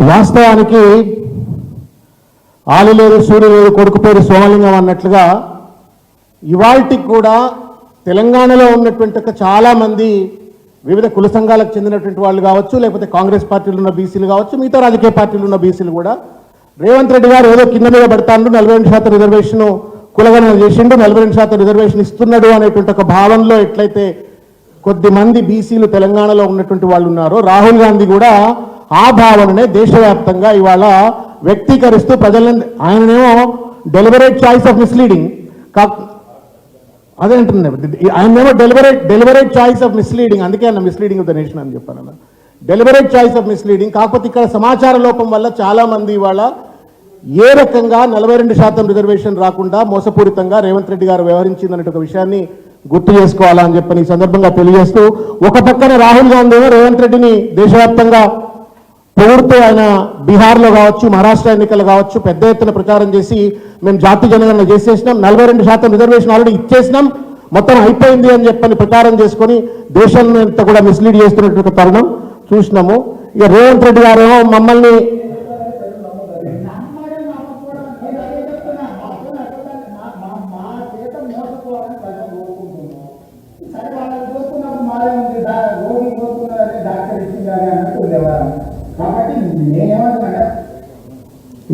వాస్తవానికి ఆలిలేరు సూర్యులేరు కొడుకు పేరు సోమలింగం అన్నట్లుగా ఇవాల్టికి కూడా తెలంగాణలో ఉన్నటువంటి చాలామంది వివిధ కుల సంఘాలకు చెందినటువంటి వాళ్ళు కావచ్చు, లేకపోతే కాంగ్రెస్ పార్టీలు ఉన్న బీసీలు కావచ్చు, మిగతా రాజకీయ పార్టీలు ఉన్న బీసీలు కూడా రేవంత్ రెడ్డి గారు ఏదో కింద మీద పడతాను 42% రిజర్వేషన్ కులగణన చేసిండు, 42% రిజర్వేషన్ ఇస్తున్నాడు అనేటువంటి ఒక భావనలో ఎట్లయితే కొద్ది మంది బీసీలు తెలంగాణలో ఉన్నటువంటి వాళ్ళు ఉన్నారో, రాహుల్ గాంధీ కూడా ఆ భావననే దేశవ్యాప్తంగా ఇవాళ వ్యక్తీకరిస్తూ ప్రజలను ఆయననేమో డెలిబరేట్ చాయిస్ ఆఫ్ మిస్లీడింగ్ అదే అంటున్నాను, ఆయనేమో డెలిబరేట్ చాయిస్ ఆఫ్ మిస్లీడింగ్, అందుకే అన్న మిస్లీడింగ్ ఆఫ్ ద నేషన్ అని చెప్పాను, డెలిబరేట్ చాయిస్ ఆఫ్ మిస్లీడింగ్. కాకపోతే ఇక్కడ సమాచార లోపం వల్ల చాలామంది ఇవాళ ఏ రకంగా 42% రిజర్వేషన్ రాకుండా మోసపూరితంగా రేవంత్ రెడ్డి గారు వ్యవహరించిందనే ఒక విషయాన్ని గుర్తు చేసుకోవాలా అని చెప్పని ఈ సందర్భంగా తెలియజేస్తూ, ఒక పక్కన రాహుల్ గాంధీ రేవంత్ రెడ్డిని దేశవ్యాప్తంగా పొగుడుతూ ఆయన బీహార్లో కావచ్చు, మహారాష్ట్ర ఎన్నికలు కావచ్చు పెద్ద ఎత్తున ప్రచారం చేసి మేము జాతి జనగణన చేసేసినాం, 42% రిజర్వేషన్ ఆల్రెడీ ఇచ్చేసినాం, మొత్తం అయిపోయింది అని చెప్పని ప్రచారం చేసుకొని దేశాన్ని అంతా కూడా మిస్లీడ్ చేస్తున్నటువంటి తరుణం చూసినాము. ఇక రేవంత్ రెడ్డి గారు మమ్మల్ని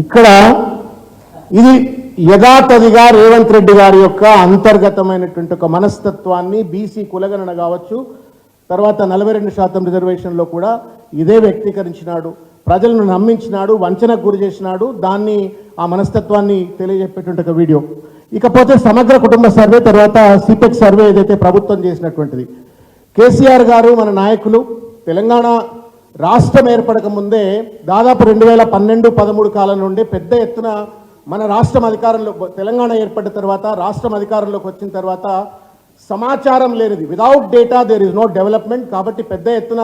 ఇక్కడ ఇది యథాతథిగా రేవంత్ రెడ్డి గారి యొక్క అంతర్గతమైనటువంటి ఒక మనస్తత్వాన్ని బీసీ కులగణన కావచ్చు, తర్వాత 42% రిజర్వేషన్లో కూడా ఇదే వ్యక్తీకరించినాడు, ప్రజలను నమ్మించినాడు, వంచనకు గురి చేసినాడు, దాన్ని ఆ మనస్తత్వాన్ని తెలియజెప్పేటువంటి ఒక వీడియో. ఇకపోతే సమగ్ర కుటుంబ సర్వే తర్వాత సిపెక్ సర్వే ఏదైతే ప్రభుత్వం చేసినటువంటిది, కేసీఆర్ గారు మన నాయకులు తెలంగాణ రాష్ట్రం ఏర్పడక ముందే దాదాపు 2012-13 కాలం నుండి పెద్ద ఎత్తున మన రాష్ట్రం అధికారంలో, తెలంగాణ ఏర్పడిన తర్వాత రాష్ట్రం అధికారంలోకి వచ్చిన తర్వాత సమాచారం లేనిది, without data there is no development, కాబట్టి పెద్ద ఎత్తున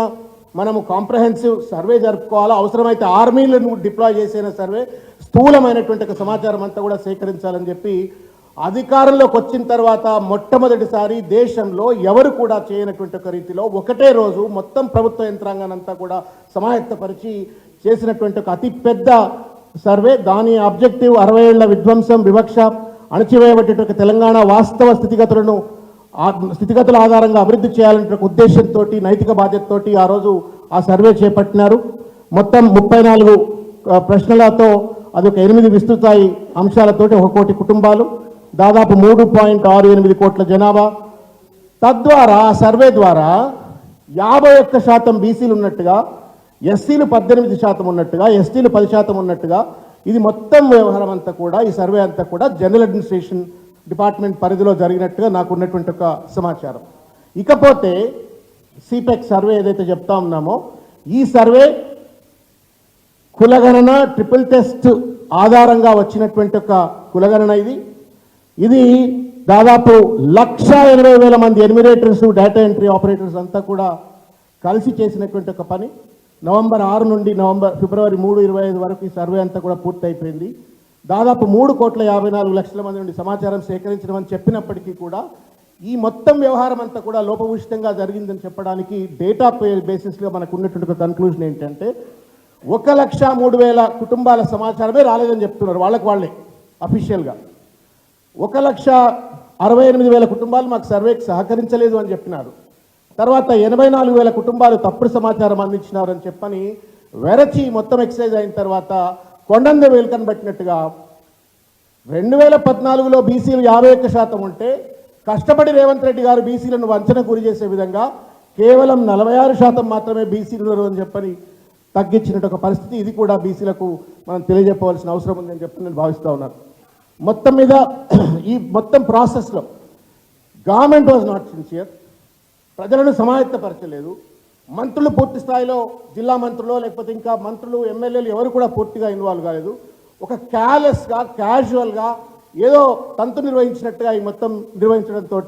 మనము కాంప్రహెన్సివ్ సర్వే జరుపుకోవాలా, అవసరమైతే ఆర్మీలను డిప్లాయ్ చేసిన సర్వే, స్థూలమైనటువంటి ఒక సమాచారం అంతా కూడా సేకరించాలని చెప్పి అధికారంలోకి వచ్చిన తర్వాత మొట్టమొదటిసారి దేశంలో ఎవరు కూడా చేయనటువంటి ఒక రీతిలో ఒకటే రోజు మొత్తం ప్రభుత్వ యంత్రాంగాన్ని అంతా కూడా సమాయత్తపరిచి చేసినటువంటి ఒక అతిపెద్ద సర్వే. దాని ఆబ్జెక్టివ్ 60 ఏళ్ల విధ్వంసం, వివక్ష, అణచివేయబడ్డ తెలంగాణ వాస్తవ స్థితిగతుల ఆధారంగా అభివృద్ధి చేయాలనే ఉద్దేశంతో, నైతిక బాధ్యతతోటి ఆ రోజు ఆ సర్వే చేపట్టినారు. మొత్తం 34 ప్రశ్నలతో అదొక 8 విస్తృతాయి అంశాలతోటి 1 కోటి కుటుంబాలు, దాదాపు 3.68 కోట్ల జనాభా. తద్వారా ఆ సర్వే ద్వారా 51% బీసీలు ఉన్నట్టుగా, ఎస్సీలు 18% ఉన్నట్టుగా, ఎస్టీలు 10% ఉన్నట్టుగా, ఇది మొత్తం వ్యవహారం అంతా కూడా, ఈ సర్వే అంతా కూడా జనరల్ అడ్మినిస్ట్రేషన్ డిపార్ట్మెంట్ పరిధిలో జరిగినట్టుగా నాకు ఉన్నటువంటి ఒక సమాచారం. ఇకపోతే సిపెక్ సర్వే ఏదైతే చెప్తా ఉన్నామో, ఈ సర్వే కులగణన ట్రిపుల్ టెస్ట్ ఆధారంగా వచ్చినటువంటి ఒక కులగణన. ఇది దాదాపు 1,80,000 మంది ఎన్యూమరేటర్స్, డేటా ఎంట్రీ ఆపరేటర్స్ అంతా కూడా కలిసి చేసినటువంటి ఒక పని. నవంబర్ 6 నుండి ఫిబ్రవరి 3, 25 వరకు ఈ సర్వే అంతా కూడా పూర్తి అయిపోయింది. దాదాపు 3,54,00,000 మంది నుండి సమాచారం సేకరించడం చెప్పినప్పటికీ కూడా ఈ మొత్తం వ్యవహారం అంతా కూడా లోపభూయిష్టంగా జరిగిందని చెప్పడానికి డేటా బేసిస్లో మనకు ఉన్నటువంటి ఒక కన్క్లూజన్ ఏంటంటే, 1,03,000 కుటుంబాల సమాచారమే రాలేదని చెప్తున్నారు వాళ్ళే అఫీషియల్గా. 1,68,000 కుటుంబాలు మాకు సర్వేకి సహకరించలేదు అని చెప్పినారు. తర్వాత 84,000 కుటుంబాలు తప్పుడు సమాచారం అందించినారు అని చెప్పని వెరచి మొత్తం ఎక్సైజ్ అయిన తర్వాత కొండంద వేలుకని పట్టినట్టుగా 2014లో బీసీలు 51% ఉంటే కష్టపడి రేవంత్ రెడ్డి గారు బీసీలను వంచనకు గురి చేసే విధంగా కేవలం 46% మాత్రమే బీసీలు అని చెప్పని తగ్గించినట్టు ఒక పరిస్థితి. ఇది కూడా బీసీలకు మనం తెలియజెప్పవలసిన అవసరం ఉందని చెప్పి నేను భావిస్తూ ఉన్నాను. మొత్తం మీద ఈ మొత్తం ప్రాసెస్లో గవర్నమెంట్ వాజ్ నాట్ సిన్సియర్, ప్రజలను సమాయత్తపరచలేదు. మంత్రులు పూర్తి స్థాయిలో, జిల్లా మంత్రులు లేకపోతే ఇంకా మంత్రులు, ఎమ్మెల్యేలు ఎవరు కూడా పూర్తిగా ఇన్వాల్వ్ కాలేదు. ఒక క్యాలెస్గా, క్యాజువల్గా ఏదో తంతు నిర్వహించినట్టుగా ఈ మొత్తం నిర్వహించడంతో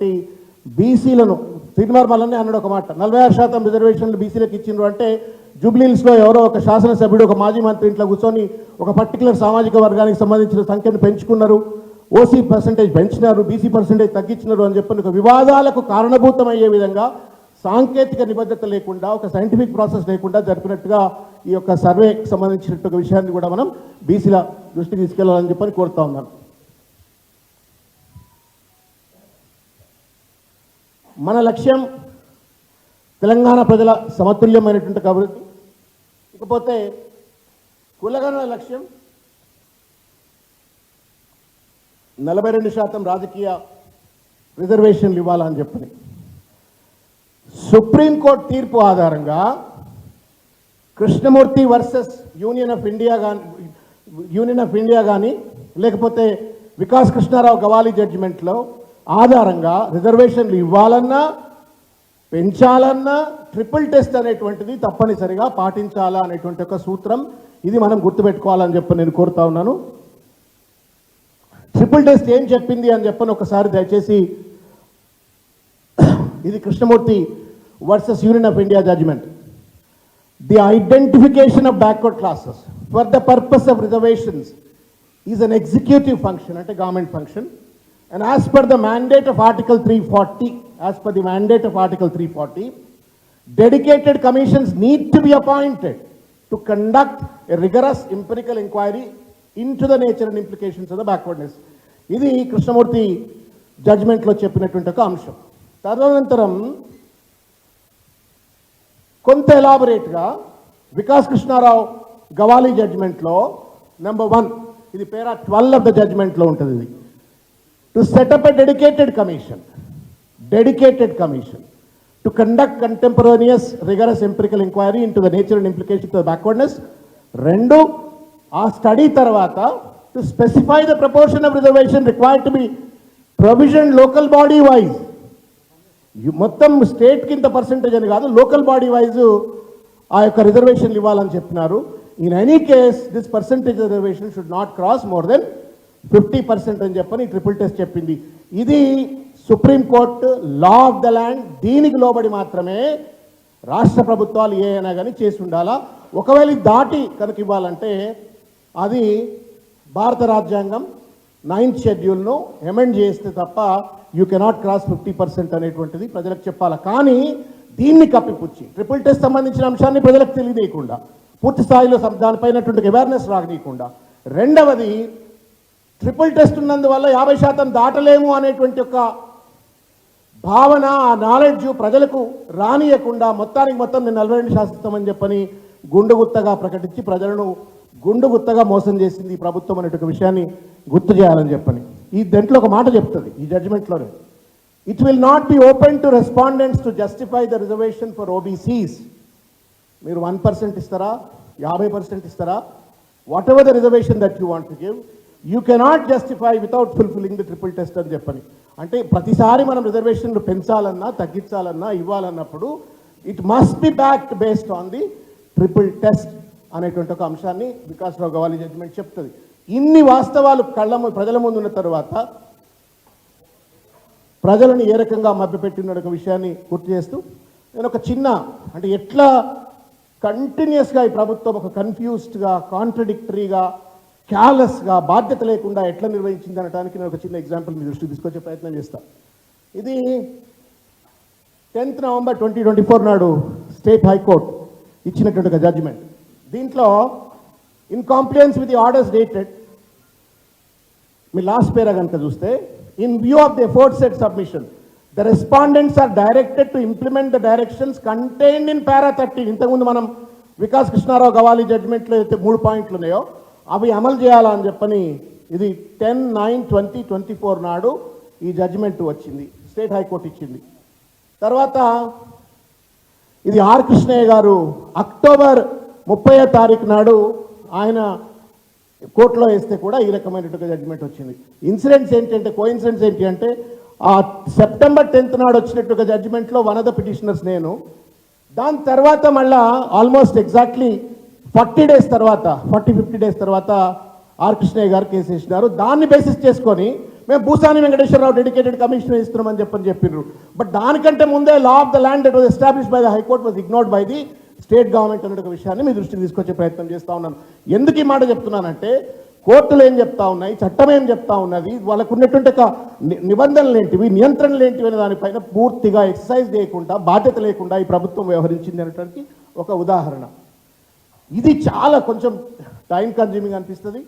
బీసీలను, శ్రీనివార్ మల్లనే అన్నాడు ఒక మాట, 46% రిజర్వేషన్లు బీసీలకు ఇచ్చిండ్రు అంటే జూబ్లీహిల్స్లో ఎవరో ఒక శాసనసభ్యుడు, ఒక మాజీ మంత్రి ఇంట్లో కూర్చొని ఒక పర్టికులర్ సామాజిక వర్గానికి సంబంధించిన సంఖ్యను పెంచుకున్నారు, ఓసీ పర్సంటేజ్ పెంచినారు, బీసీ పర్సంటేజ్ తగ్గించినారు అని చెప్పని ఒక వివాదాలకు కారణభూతమయ్యే విధంగా సాంకేతిక నిబద్ధత లేకుండా, ఒక సైంటిఫిక్ ప్రాసెస్ లేకుండా జరిపినట్టుగా ఈ యొక్క సర్వేకి సంబంధించినటువంటి విషయాన్ని కూడా మనం బీసీల దృష్టికి తీసుకెళ్లాలని చెప్పని కోరుతా ఉన్నాను. మన లక్ష్యం తెలంగాణ ప్రజల సమతుల్యమైనటువంటి అభివృద్ధి. ఇకపోతే కులగణన లక్ష్యం 42% రాజకీయ రిజర్వేషన్లు ఇవ్వాలని చెప్పని సుప్రీంకోర్టు తీర్పు ఆధారంగా Krishnamurthy versus union of India కానీ లేకపోతే వికాస్ కృష్ణారావు గవాలి జడ్జిమెంట్లో ఆధారంగా రిజర్వేషన్లు ఇవ్వాలన్నా పెంచాలన్నా ట్రిపుల్ టెస్ట్ అనేటువంటిది తప్పనిసరిగా పాటించాలా అనేటువంటి ఒక సూత్రం. ఇది మనం గుర్తుపెట్టుకోవాలని చెప్పి నేను కోరుతా ఉన్నాను. ట్రిపుల్ టెస్ట్ ఏం చెప్పింది అని చెప్పని ఒకసారి దయచేసి, ఇది Krishnamurthy versus union of India judgment. The identification of backward classes for the purpose of reservations is an executive function, అంటే government function. And as per the mandate of Article 340, dedicated commissions need to be appointed to conduct a rigorous empirical inquiry into the nature and implications of the backwardness. ఇది కృష్ణమూర్తి జడ్జిమెంట్లో చెప్పినటువంటి ఒక అంశం. తదనంతరం కొంత ఎలాబొరేట్గా Vikas Krishnarao Gawali జడ్జిమెంట్లో number 1, ఇది పేరా 12 of the జడ్జిమెంట్లో ఉంటుంది. ఇది to set up a dedicated commission to conduct contemporaneous rigorous empirical inquiry into the nature and implications of the backwardness. Rendu, ఆ స్టడీ తర్వాత to specify the proportion of reservation required to be provisioned local body wise. మొత్తం state కింద percentage అని కాదు, local body wise ఆ యొక్క రిజర్వేషన్లు ఇవ్వాలని చెప్పినారు. In any case this percentage reservation should not cross more than 50% అని చెప్పని ట్రిపుల్ టెస్ట్ చెప్పింది. ఇది supreme court law of the land. దీనికి లోబడి మాత్రమే రాష్ట్ర ప్రభుత్వాలు ఏ అయినా కానీ చేసి ఉండాలా. ఒకవేళ దాటి కనుక ఇవ్వాలంటే అది భారత రాజ్యాంగం 9th షెడ్యూల్ను అమెండ్ చేస్తే తప్ప యూ కెనాట్ క్రాస్ 50% అనేటువంటిది ప్రజలకు చెప్పాలా. కానీ దీన్ని కప్పిపుచ్చి ట్రిపుల్ టెస్ట్ సంబంధించిన అంశాన్ని ప్రజలకు తెలియనీయకుండా, పూర్తి స్థాయిలో దానిపైనటువంటి అవేర్నెస్ రాగనీయకుండా, రెండవది ట్రిపుల్ టెస్ట్ ఉన్నందువల్ల 50% దాటలేము అనేటువంటి ఒక భావన, ఆ నాలెడ్జ్ ప్రజలకు రానియకుండా మొత్తానికి మొత్తం నేను 42 శాసిస్తామని చెప్పని గుండుగుత్తగా ప్రకటించి ప్రజలను గుండుగుత్తగా మోసం చేసింది ఈ ప్రభుత్వం అనేటువంటి విషయాన్ని గుర్తు చేయాలని చెప్పని ఈ దాంట్లో ఒక మాట చెప్తుంది ఈ జడ్జిమెంట్లోనే. It will not be open to respondents to justify the reservation for OBCs. మీరు 1% ఇస్తారా, 50% ఇస్తారా, whatever the reservation that you want to give, you cannot justify without fulfilling the triple test అని చెప్పని. అంటే ప్రతిసారి మనం రిజర్వేషన్లు పెంచాలన్నా తగ్గించాలన్నా ఇవ్వాలన్నప్పుడు it must be backed based on the triple test అనేటువంటి ఒక అంశాన్ని వికాసరావు గవాలి జడ్జిమెంట్ చెప్తుంది. ఇన్ని వాస్తవాలు ప్రజల ముందు ఉన్న తర్వాత ప్రజలను ఏ రకంగా మభ్యపెట్టిన ఒక విషయాన్ని గుర్తు చేస్తూ నేను ఒక చిన్న, అంటే ఎట్లా కంటిన్యూస్గా ఈ ప్రభుత్వం ఒక కన్ఫ్యూజ్డ్గా, కాంట్రడిక్టరీగా, క్యాలెస్గా, బాధ్యత లేకుండా ఎట్లా నిర్వహించింది అనడానికి నేను ఒక చిన్న ఎగ్జాంపుల్ మీ దృష్టికి తీసుకొచ్చే ప్రయత్నం చేస్తాను. ఇది 10th నవంబర్ 2024 నాడు స్టేట్ హైకోర్టు ఇచ్చినటువంటి ఒక జడ్జిమెంట్. దీంట్లో in compliance with the orders dated, మీ లాస్ట్ పేరా కనుక చూస్తే, in view of the aforesaid submission the respondents are directed to implement the directions contained in para 13. ఇంతకుముందు మనం వికాస్ కృష్ణారావు గవాలి జడ్జిమెంట్లో అయితే 3 పాయింట్లు ఉన్నాయో అవి అమలు చేయాలని చెప్పని ఇది 10/9/2024 నాడు ఈ జడ్జిమెంట్ వచ్చింది, స్టేట్ హైకోర్టు ఇచ్చింది. తర్వాత ఇది ఆర్ కృష్ణయ్య గారు అక్టోబర్ 30వ తారీఖు నాడు ఆయన కోర్టులో వేస్తే కూడా ఈ రకమైనటువంటి జడ్జిమెంట్ వచ్చింది. ఇన్సిడెంట్స్ ఏంటంటే, కోఇన్సిడెంట్స్ ఏంటి అంటే, ఆ సెప్టెంబర్ 10th నాడు వచ్చినట్టుగా జడ్జిమెంట్లో వన్ ఆఫ్ ద పిటిషనర్స్ నేను. దాని తర్వాత మళ్ళా ఆల్మోస్ట్ ఎగ్జాక్ట్లీ 40 డేస్ తర్వాత, 40-50 డేస్ తర్వాత ఆర్ కృష్ణయ్య గారు కేసు వేసినారు. దాన్ని బేసిస్ చేసుకొని మేము భూసాని వెంకటేశ్వరరావు డెడికేటెడ్ కమిషన్ ఇస్తున్నామని చెప్పినారు. బట్ దానికంటే ముందే law of the land that was established by the high court was ignored by the state government అనే ఒక విషయాన్ని మీ దృష్టికి తీసుకొచ్చే ప్రయత్నం చేస్తూ ఉన్నాను. ఎందుకు ఈ మాట చెప్తున్నానంటే, కోర్టులు ఏం చెప్తా ఉన్నాయి, చట్టం ఏం చెప్తా ఉన్నది, వాళ్ళకు ఉన్నటువంటి ఒక నిబంధనలు ఏంటివి, నియంత్రణలు ఏంటివి అనే దానిపైన పూర్తిగా ఎక్సర్సైజ్ చేయకుండా, బాధ్యత లేకుండా ఈ ప్రభుత్వం వ్యవహరించింది అనేటువంటి ఒక ఉదాహరణ. ఇది చాలా కొంచెం టైం కన్జ్యూమింగ్ అనిపిస్తుంది,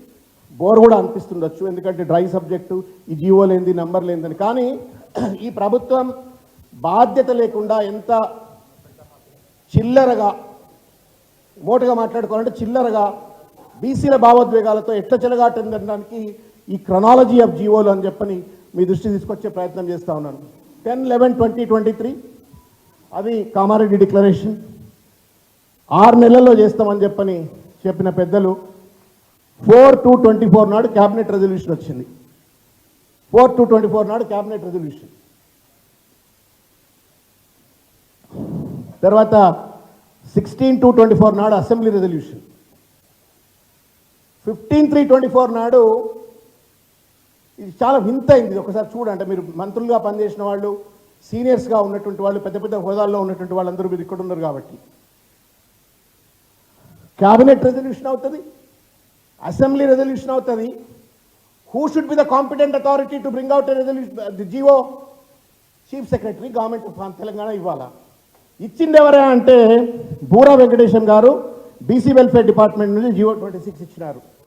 బోర్ కూడా అనిపిస్తుండొచ్చు, ఎందుకంటే డ్రై సబ్జెక్టు, ఈ జీవో లేనిది నంబర్ లేనిదని. కానీ ఈ ప్రభుత్వం బాధ్యత లేకుండా ఎంత చిల్లరగా, మోటుగా మాట్లాడుకోవాలంటే చిల్లరగా బీసీల భావోద్వేగాలతో ఎట్లా చెలగాటడానికి ఈ క్రొనాలజీ ఆఫ్ జీవోలు అని చెప్పని మీ దృష్టి తీసుకొచ్చే ప్రయత్నం చేస్తూ ఉన్నాను. 10/11/2023 అది కామారెడ్డి డిక్లరేషన్ 6 నెలల్లో చేస్తామని చెప్పిన పెద్దలు 4/2/24 నాడు క్యాబినెట్ రెజల్యూషన్ వచ్చింది. 4/2/24 నాడు క్యాబినెట్ రెజల్యూషన్. తర్వాత 16/2/24 నాడు అసెంబ్లీ రెజల్యూషన్. 15/3/24 నాడు ఇది చాలా వింత అయింది. ఒకసారి చూడండి, మీరు మంత్రులుగా పనిచేసిన వాళ్ళు, సీనియర్స్గా ఉన్నటువంటి వాళ్ళు, పెద్ద పెద్ద హోదాల్లో ఉన్నటువంటి వాళ్ళందరూ మీరు ఇక్కడ ఉన్నారు కాబట్టి, క్యాబినెట్ రెజల్యూషన్ అవుతుంది, అసెంబ్లీ రెజల్యూషన్ అవుతుంది. Who should be the competent authority to bring out resolution? The GO chief secretary government of Telangana ఇవ్వాలా. ఇచ్చింది ఎవరా అంటే బూరా వెంకటేశం గారు బీసీ వెల్ఫేర్ డిపార్ట్మెంట్ నుంచి జీవో 26 ఇచ్చినారు.